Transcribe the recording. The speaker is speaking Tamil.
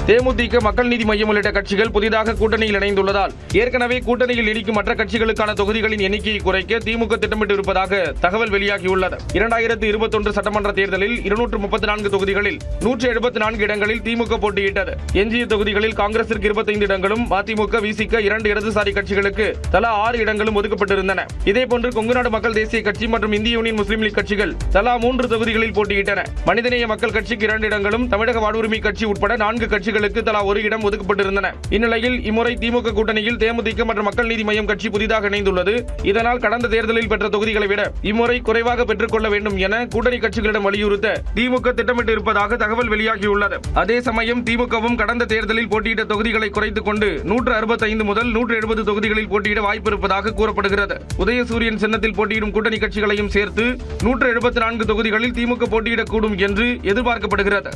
தேமுதிக, மக்கள் நீதி மய்யம் உள்ளிட்ட கட்சிகள் புதிதாக கூட்டணியில் இணைந்துள்ளதால் ஏற்கனவே கூட்டணியில் நீடிக்கும் மற்ற கட்சிகளுக்கான தொகுதிகளின் எண்ணிக்கையை குறைக்க திமுக திட்டமிட்டு இருப்பதாக தகவல் வெளியாகியுள்ளது. 2021 சட்டமன்ற தேர்தலில் 234 தொகுதிகளில் 174 இடங்களில் திமுக போட்டியிட்டது. எஞ்சிய தொகுதிகளில் காங்கிரசிற்கு 25 இடங்களும், மதிமுக, விசிக 2 இடதுசாரி கட்சிகளுக்கு தலா 6 இடங்களும் ஒதுக்கப்பட்டிருந்தன. இதேபோன்று கொங்குநாடு மக்கள் தேசிய கட்சி மற்றும் இந்திய யூனியன் முஸ்லீம் லீக் கட்சிகள் தலா 3 தொகுதிகளில் போட்டியிட்டன. மனிதநேய மக்கள் கட்சிக்கு 2 இடங்களும், தமிழக வாழ்வுரிமை கட்சி உட்பட 4 கட்சிகளுக்கு தலா 1 இடம் ஒதுக்கப்பட்டிருந்தன. இந்நிலையில் இம்முறை திமுக கூட்டணியில் தேமுதிக மற்றும் மக்கள் நீதி மய்யம் கட்சி புதிதாக இணைந்துள்ளது. இதனால் கடந்த தேர்தலில் பெற்ற தொகுதிகளை விட இம்முறை குறைவாக பெற்றுக் கொள்ள வேண்டும் என கூட்டணி கட்சிகளிடம் வலியுறுத்த திமுக திட்டமிட்டு இருப்பதாக தகவல் வெளியாகியுள்ளது. அதே சமயம் திமுகவும் கடந்த தேர்தலில் போட்டியிட்ட தொகுதிகளை குறைத்துக் கொண்டு 165 முதல் 170 தொகுதிகளில் போட்டியிட வாய்ப்பு இருப்பதாக கூறப்படுகிறது. உதயசூரியன் சின்னத்தில் போட்டியிடும் கூட்டணி கட்சிகளையும் சேர்த்து 174 தொகுதிகளில் திமுக போட்டியிடக்கூடும் என்று எதிர்பார்க்கப்படுகிறது.